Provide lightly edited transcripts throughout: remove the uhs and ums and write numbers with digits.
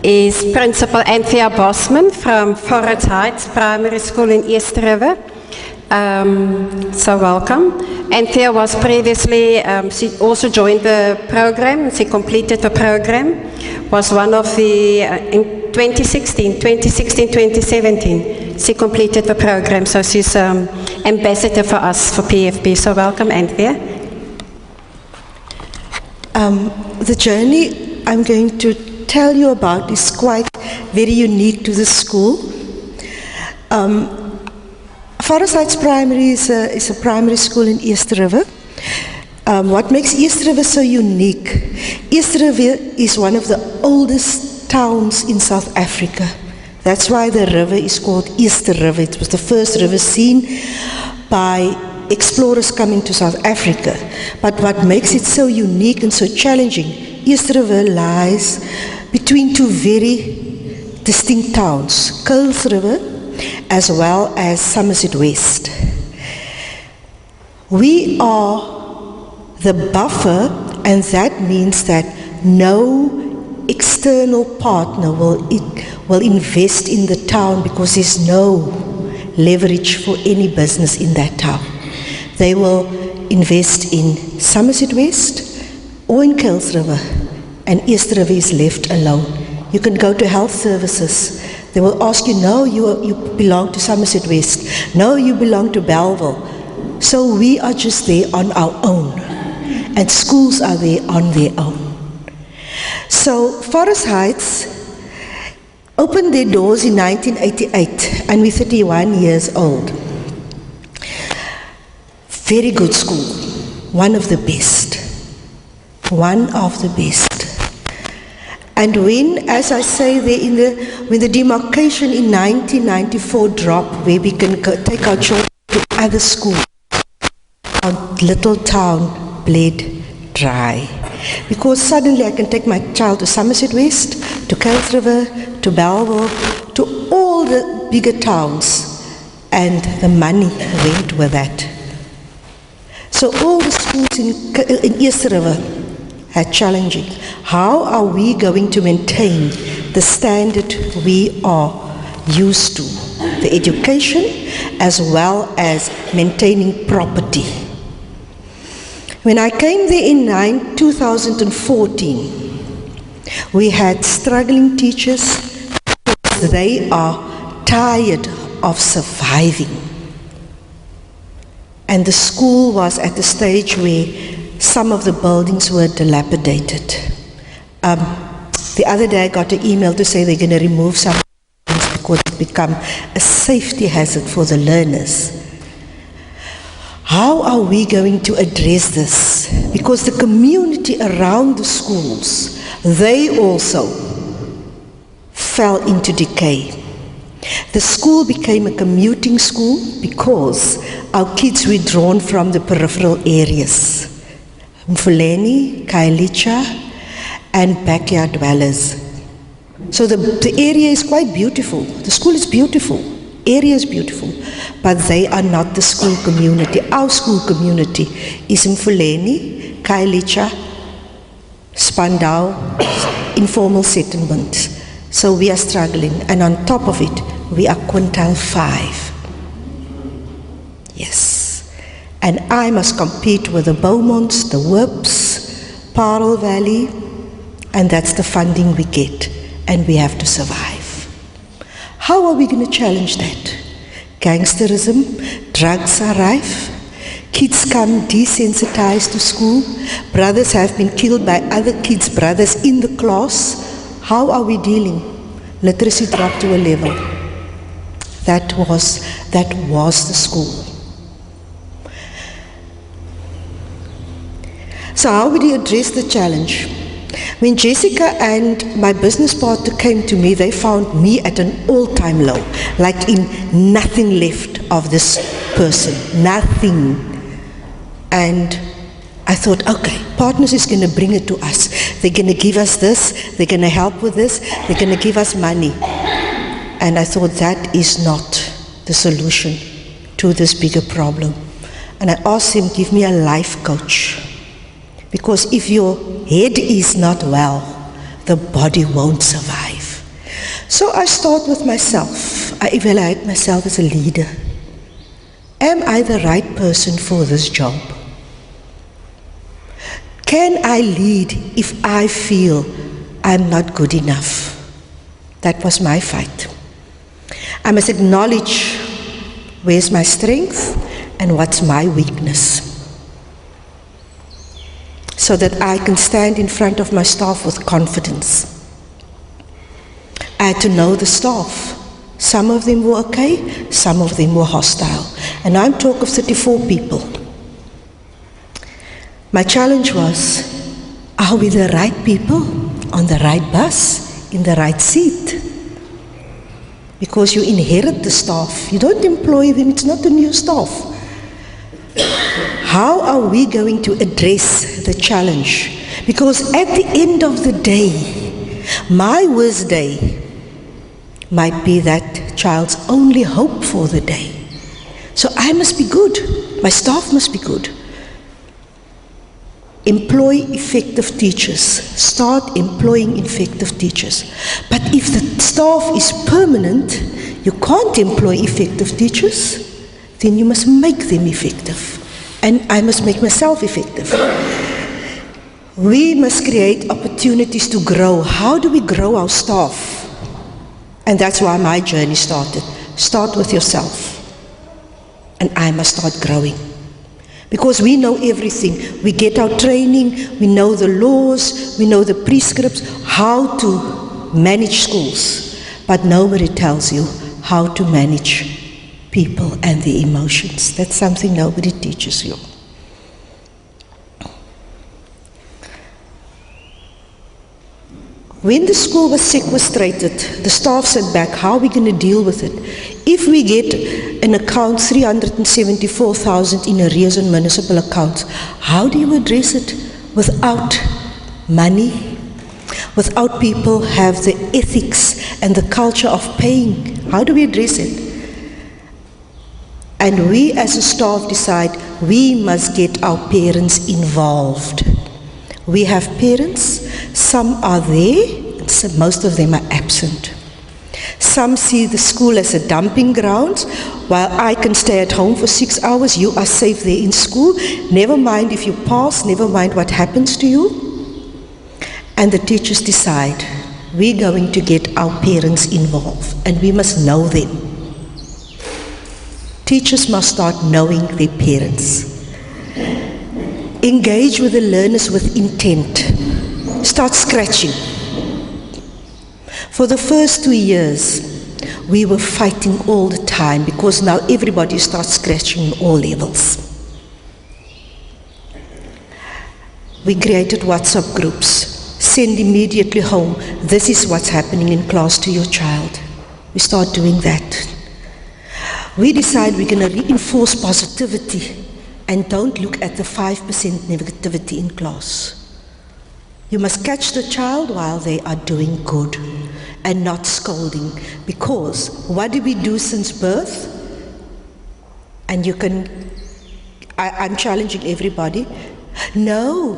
is Principal Anthea Bosman from Forest Heights Primary School in East River. So welcome. Anthea was previously, she also joined the program, she completed the program, was one of the, in 2016-2017, she completed the program, so she's ambassador for us, for PFP. So welcome, Anthea. The journey I'm going to tell you about is quite very unique to the school. Forest Heights Primary is a primary school in East River. What makes East River so unique? East River is one of the oldest towns in South Africa. That's why the river is called East River. It was the first river seen by explorers coming to South Africa. But what makes it so unique and so challenging, East River lies between two very distinct towns, Kuils River as well as Somerset West. We are the buffer, and that means that no external partner will invest in the town because there's no leverage for any business in that town. They will invest in Somerset West or in Kuils River, and East River is left alone. You can go to health services. They will ask you, no, you belong to Somerset West. No, you belong to Belleville. So we are just there on our own. And schools are there on their own. So Forest Heights opened their doors in 1988, and we're 31 years old. Very good school. One of the best. One of the best. And when, as I say there, when the demarcation in 1994 dropped, where we can take our children to other schools, our little town bled dry. Because suddenly I can take my child to Somerset West, to Kuils River, to Belleville, to all the bigger towns, and the money went with that. So all the schools in East River are challenging. How are we going to maintain the standard we are used to, the education as well as maintaining property? When I came there in 2014, we had struggling teachers. They are tired of surviving. And the school was at the stage where some of the buildings were dilapidated. The other day I got an email to say they're going to remove some buildings because it's become a safety hazard for the learners. How are we going to address this? Because the community around the schools, they also fell into decay. The school became a commuting school because our kids were drawn from the peripheral areas. Mfuleni, Kailicha, and backyard dwellers. So the area is quite beautiful. The school is beautiful. Area is beautiful. But they are not the school community. Our school community is Mfuleni, Kailicha, Spandau, informal settlements. So we are struggling. And on top of it, we are quintile 5. Yes. And I must compete with the Beaumonts, the Whips, Parle Valley, and that's the funding we get, and we have to survive. How are we going to challenge that? Gangsterism, drugs are rife, kids come desensitized to school, brothers have been killed by other kids' brothers in the class. How are we dealing? Literacy dropped to a level. That was the school. So how would you address the challenge? When Jessica and my business partner came to me, they found me at an all-time low, like in nothing left of this person, nothing. And I thought, okay, Partners is going to bring it to us. They're going to give us this, they're going to help with this, they're going to give us money. And I thought that is not the solution to this bigger problem. And I asked him, give me a life coach. Because if your head is not well, the body won't survive. So I start with myself. I evaluate myself as a leader. Am I the right person for this job? Can I lead if I feel I'm not good enough? That was my fight. I must acknowledge where's my strength and what's my weakness, so that I can stand in front of my staff with confidence. I had to know the staff. Some of them were okay, some of them were hostile. And I'm talking of 34 people. My challenge was, are we the right people on the right bus, in the right seat? Because you inherit the staff. You don't employ them, it's not a new staff. How are we going to address the challenge? Because at the end of the day, my worst day might be that child's only hope for the day. So I must be good. My staff must be good. Employ effective teachers. Start employing effective teachers. But if the staff is permanent, you can't employ effective teachers, then you must make them effective. And I must make myself effective. We must create opportunities to grow. How do we grow our staff? And that's why my journey started. Start with yourself. And I must start growing. Because we know everything. We get our training, we know the laws, we know the prescripts, how to manage schools. But nobody tells you how to manage people and their emotions. That's something nobody teaches you. When the school was sequestrated, the staff said back, how are we going to deal with it? If we get an account 374,000 in arrears on municipal accounts, how do you address it without money? Without people have the ethics and the culture of paying? How do we address it? And we as a staff decide we must get our parents involved. We have parents, some are there, and most of them are absent. Some see the school as a dumping ground. While I can stay at home for 6 hours, you are safe there in school. Never mind if you pass, never mind what happens to you. And the teachers decide, we're going to get our parents involved, and we must know them. Teachers must start knowing their parents. Engage with the learners with intent. Start scratching. For the first 2 years, we were fighting all the time because now everybody starts scratching on all levels. We created WhatsApp groups. Send immediately home, this is what's happening in class to your child. We start doing that. We decide we're going to reinforce positivity and don't look at the 5% negativity in class. You must catch the child while they are doing good and not scolding, because what did we do since birth? And you can, I'm challenging everybody, no,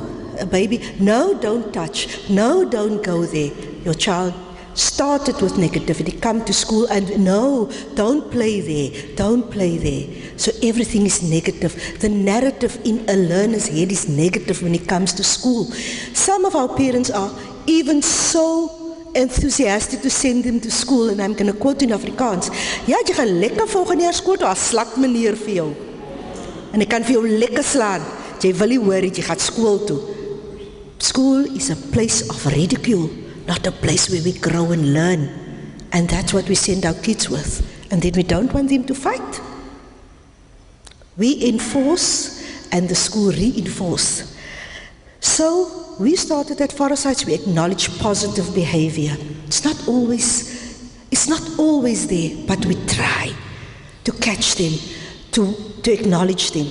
baby, no, don't touch, no, don't go there. Your child started with negativity, come to school and no, don't play there, don't play there. So everything is negative. The narrative in a learner's head is negative when it comes to school. Some of our parents are even so enthusiastic to send them to school, and I'm going to quote in Afrikaans. Ja, jy gaan lekker volgende jaar skool toe, as slak meneer vir jou. En ek kan vir jou lekker slaan. Jy wil nie hoor het, jy gaan school toe. School is a place of ridicule, not a place where we grow and learn. And that's what we send our kids with. And then we don't want them to fight. We enforce and the school reinforce. So we started at Foresights, we acknowledge positive behavior. It's not always there, but we try to catch them, to acknowledge them.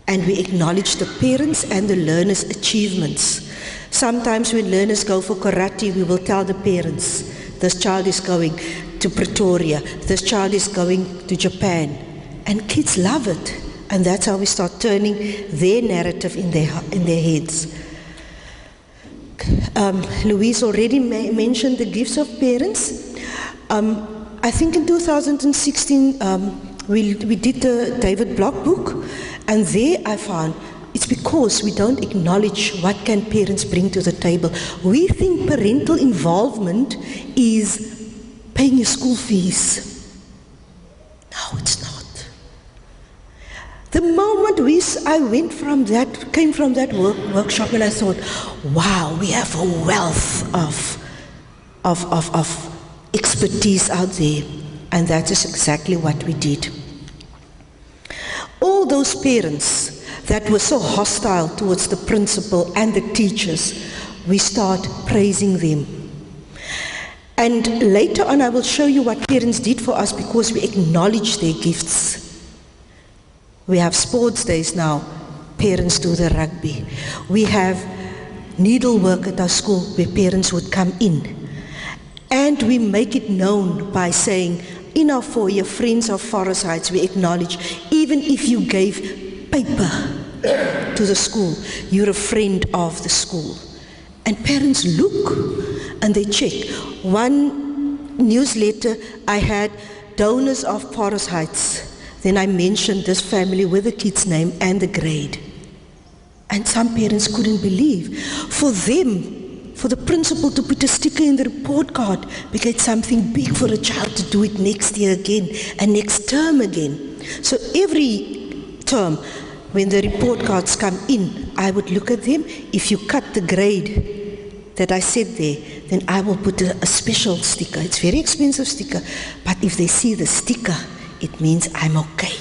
And we acknowledge the parents and the learners' achievements. Sometimes when learners go for karate, we will tell the parents, this child is going to Pretoria, this child is going to Japan. And kids love it. And that's how we start turning their narrative in their heads. Louise already mentioned the gifts of parents. I think in 2016 we did the David Block book, and there I found it's because we don't acknowledge what can parents bring to the table. We think parental involvement is paying your school fees. No, it's not. The moment I went from that, came from that workshop, and I thought, wow, we have a wealth of expertise out there, and that is exactly what we did. All those parents that were so hostile towards the principal and the teachers, we start praising them. And later on I will show you what parents did for us because we acknowledge their gifts. We have sports days now, parents do the rugby. We have needlework at our school where parents would come in. And we make it known by saying, in our foyer, Friends of Forest Heights, we acknowledge, even if you gave paper to the school, you're a friend of the school. And parents look and they check. One newsletter, I had donors of Forest Heights. Then I mentioned this family with the kid's name and the grade. And some parents couldn't believe. For them, for the principal to put a sticker in the report card, became something big for a child to do it next year again and next term again. So every term, when the report cards come in, I would look at them. If you cut the grade that I said there, then I will put a special sticker. It's a very expensive sticker, but if they see the sticker, it means I'm okay.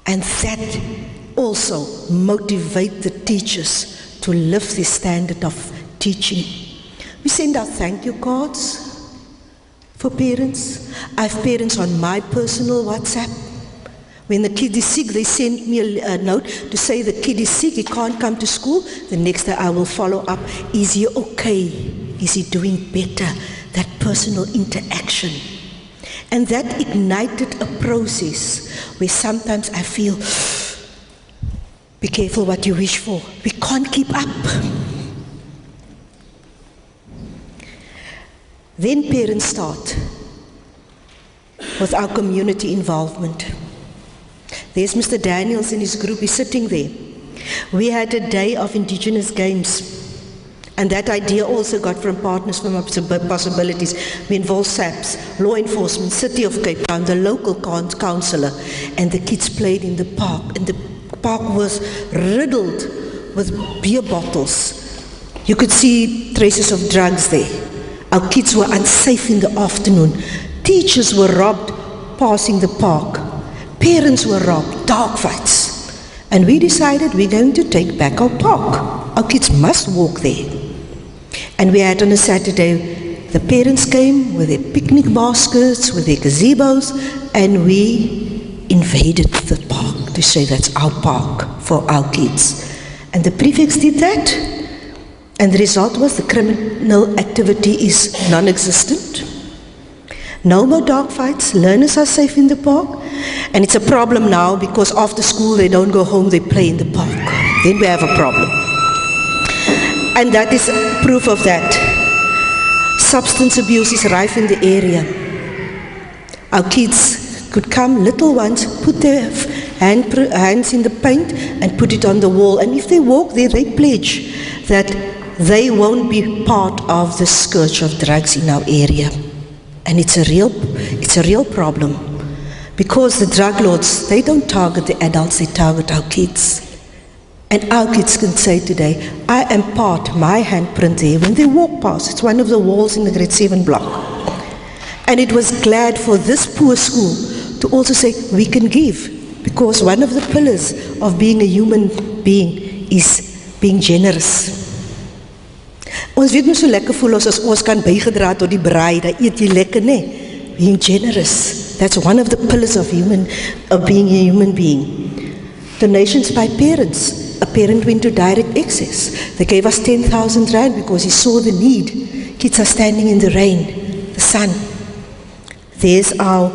And that also motivates the teachers to lift the standard of teaching. We send out thank you cards for parents. I have parents on my personal WhatsApp. When the kid is sick, they send me a note to say the kid is sick, he can't come to school. The next day I will follow up. Is he okay? Is he doing better? That personal interaction. And that ignited a process where sometimes I feel, be careful what you wish for. We can't keep up. Then parents start with our community involvement. There's Mr. Daniels and his group, he's sitting there. We had a day of Indigenous games. And that idea also got from Partners for Possibilities. We involved SAPS, law enforcement, City of Cape Town, the local councillor, and the kids played in the park. And the park was riddled with beer bottles. You could see traces of drugs there. Our kids were unsafe in the afternoon. Teachers were robbed passing the park. Parents were robbed, dog fights. And we decided we're going to take back our park. Our kids must walk there. And we had on a Saturday, the parents came with their picnic baskets, with their gazebos, and we invaded the park to say that's our park for our kids. And the prefects did that, and the result was the criminal activity is non-existent. No more dog fights, learners are safe in the park, and it's a problem now because after school they don't go home, they play in the park. Then we have a problem. And that is proof of that. Substance abuse is rife in the area. Our kids could come, little ones, put their hands in the paint and put it on the wall. And if they walk there, they pledge that they won't be part of the scourge of drugs in our area. And it's a real problem. Because the drug lords, they don't target the adults, they target our kids. And our kids can say today, I am part, my handprint there, when they walk past. It's one of the walls in the grade 7 block. And it was glad for this poor school to also say, we can give. Because one of the pillars of being a human being is being generous. Ons weet nie so lekker voel as ons kan bygedra tot die braai, dan eet jy lekker, nee. Being generous. That's one of the pillars of being a human being. Donations by parents. A parent went to direct access. They gave us 10,000 rand because he saw the need. Kids are standing in the rain, the sun. There's our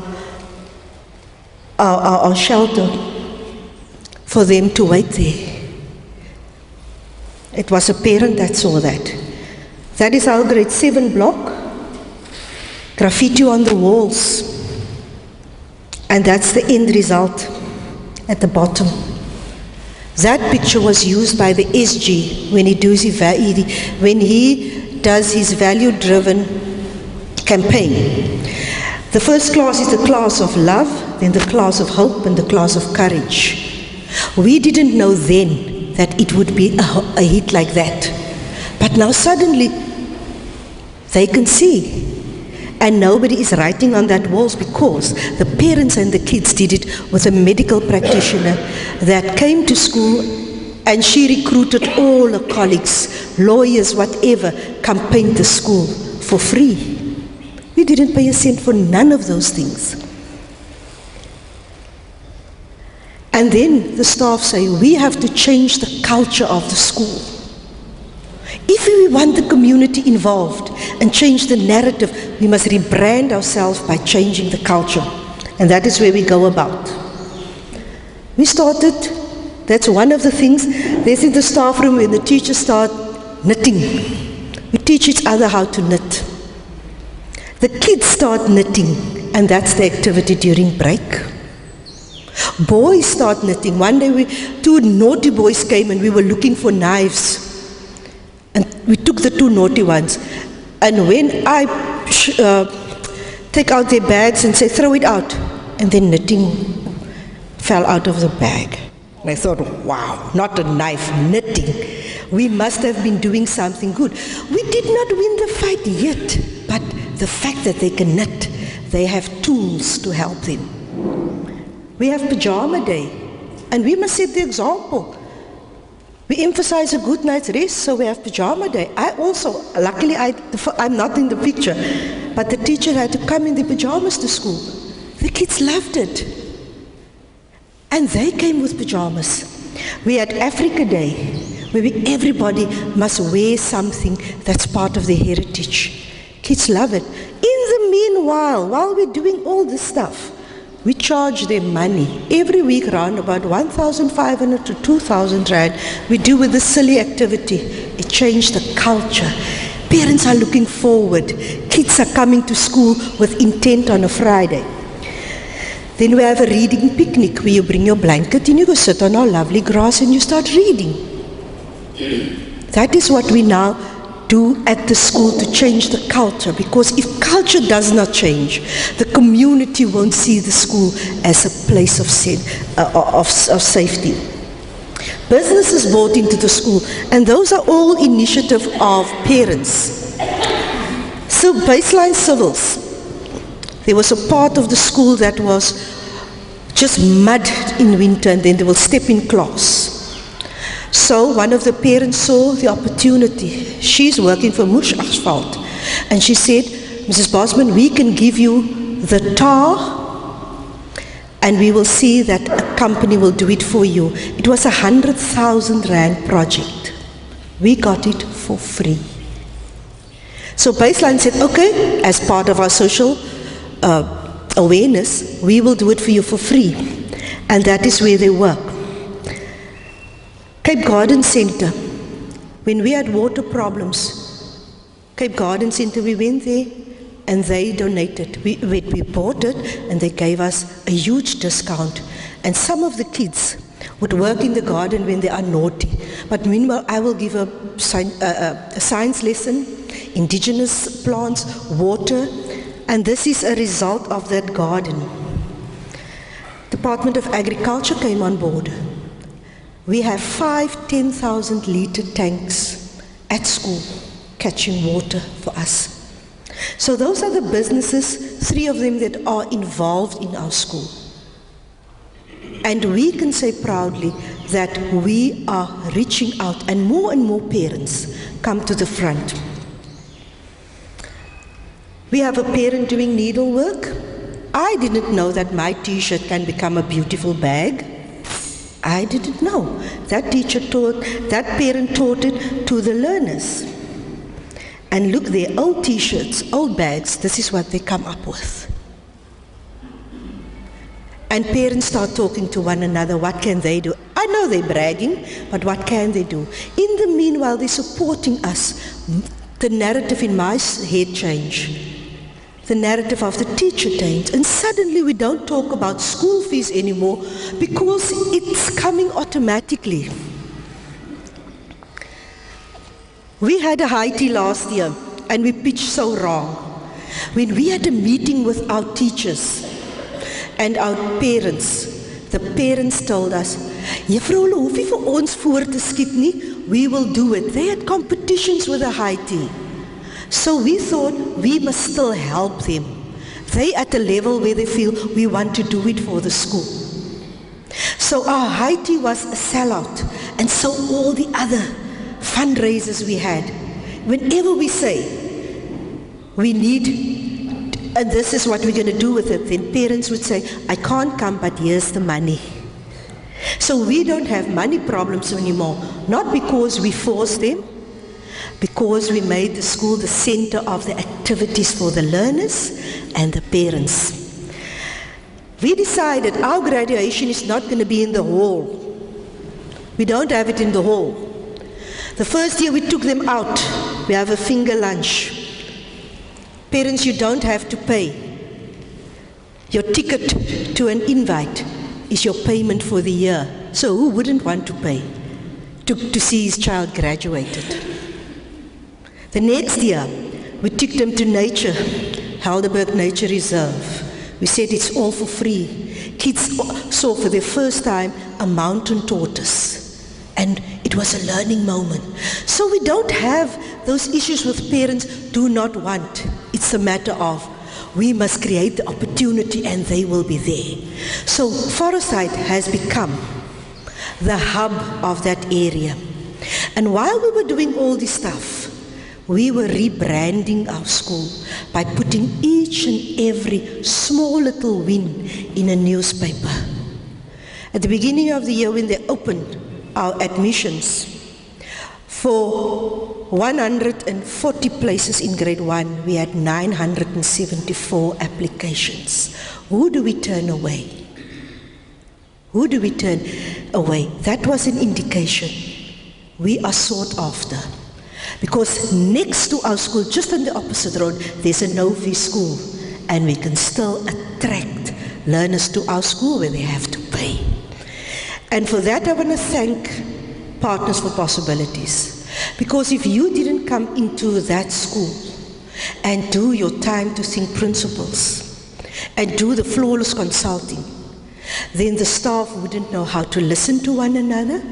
shelter for them to wait there. It was a parent that saw that. That is our grade 7 block. Graffiti on the walls. And that's the end result at the bottom. That picture was used by the SG when he does his value-driven campaign. The first class is the class of love, then the class of hope, and the class of courage. We didn't know then that it would be a hit like that. But now suddenly, they can see. And nobody is writing on that walls because the parents and the kids did it with a medical practitioner that came to school, and she recruited all her colleagues, lawyers, whatever, come paint the school for free. We didn't pay a cent for none of those things. And then the staff say, we have to change the culture of the school. If we want the community involved and change the narrative, we must rebrand ourselves by changing the culture. And that is where we go about. We started, that's one of the things, there's in the staff room when the teachers start knitting. We teach each other how to knit. The kids start knitting, and that's the activity during break. Boys start knitting. One day, two naughty boys came and we were looking for knives. And we took the two naughty ones. And when I take out their bags and say, throw it out, and then knitting fell out of the bag. And I thought, wow, not a knife, knitting. We must have been doing something good. We did not win the fight yet, but the fact that they can knit, they have tools to help them. We have pajama day, and we must set the example. We emphasize a good night's rest, so we have pajama day. I also, luckily I'm not in the picture, but the teacher had to come in the pajamas to school. The kids loved it. And they came with pajamas. We had Africa Day, where everybody must wear something that's part of their heritage. Kids love it. In the meanwhile, while we're doing all this stuff, we charge them money. Every week around about 1,500 to 2,000 rand, we do with this silly activity. It changed the culture. Parents are looking forward. Kids are coming to school with intent on a Friday. Then we have a reading picnic where you bring your blanket and you go sit on our lovely grass and you start reading. That is what we now do at the school to change the culture, because if culture does not change, the community won't see the school as a place of safety. Business is brought into the school, and those are all initiative of parents. So baseline civils, there was a part of the school that was just mud in winter, and then they will step in class. So one of the parents saw the opportunity. She's working for Mush Asphalt. And she said, Mrs. Bosman, we can give you the tar and we will see that a company will do it for you. It was 100,000 rand project. We got it for free. So Baseline said, okay, as part of our social awareness, we will do it for you for free. And that is where they work. Cape Garden Centre, when we had water problems, Cape Garden Centre, we went there and they donated. We bought it and they gave us a huge discount. And some of the kids would work in the garden when they are naughty. But meanwhile, I will give a science lesson, indigenous plants, water, and this is a result of that garden. Department of Agriculture came on board. We have 5 10,000 litre tanks at school catching water for us. So those are the businesses, 3 of them that are involved in our school. And we can say proudly that we are reaching out and more parents come to the front. We have a parent doing needlework. I didn't know that my t-shirt can become a beautiful bag. I didn't know. That parent taught it to the learners. And look, their old t-shirts, old bags, this is what they come up with. And parents start talking to one another, what can they do? I know they're bragging, but what can they do? In the meanwhile, they're supporting us. The narrative in my head changed. The narrative of the teacher changed. And suddenly we don't talk about school fees anymore because it's coming automatically. We had a high tea last year and we pitched so wrong. When we had a meeting with our teachers and our parents, the parents told us, Juffrou, hulle hoef nie vir ons voor te skiet nie, we will do it. They had competitions with the high tea. So we thought we must still help them. They at a level where they feel we want to do it for the school. So our high tea was a sellout, and so all the other fundraisers we had. Whenever we say we need, and this is what we're going to do with it, then parents would say, I can't come, but here's the money. So we don't have money problems anymore, not because we forced them, because we made the school the center of the activities for the learners and the parents. We decided our graduation is not going to be in the hall. We don't have it in the hall. The first year we took them out. We have a finger lunch. Parents, you don't have to pay. Your ticket to an invite is your payment for the year. So who wouldn't want to pay to see his child graduated? The next year, we took them to nature, Helderberg Nature Reserve. We said it's all for free. Kids saw for the first time a mountain tortoise, and it was a learning moment. So we don't have those issues with parents do not want. It's a matter of we must create the opportunity and they will be there. So Forsyth has become the hub of that area. And while we were doing all this stuff, we were rebranding our school by putting each and every small little win in a newspaper. At the beginning of the year when they opened our admissions, for 140 places in grade 1, we had 974 applications. Who do we turn away? Who do we turn away? That was an indication. We are sought after. Because next to our school, just on the opposite road, there's a no-fee school. And we can still attract learners to our school where they have to pay. And for that, I want to thank Partners for Possibilities. Because if you didn't come into that school and do your time to think principles and do the flawless consulting, then the staff wouldn't know how to listen to one another,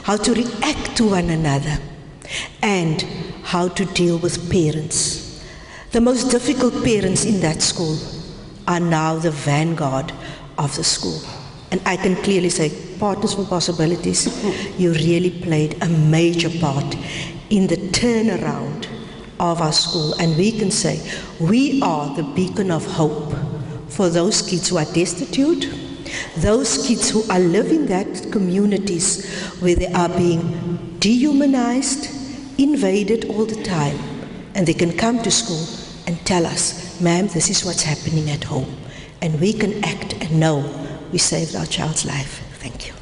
how to react to one another, and how to deal with parents. The most difficult parents in that school are now the vanguard of the school. And I can clearly say, Partners for Possibilities, you really played a major part in the turnaround of our school. And we can say, we are the beacon of hope for those kids who are destitute, those kids who are living that communities where they are being dehumanized, invaded all the time, and they can come to school and tell us, ma'am, this is what's happening at home, and we can act and know we saved our child's life. Thank you.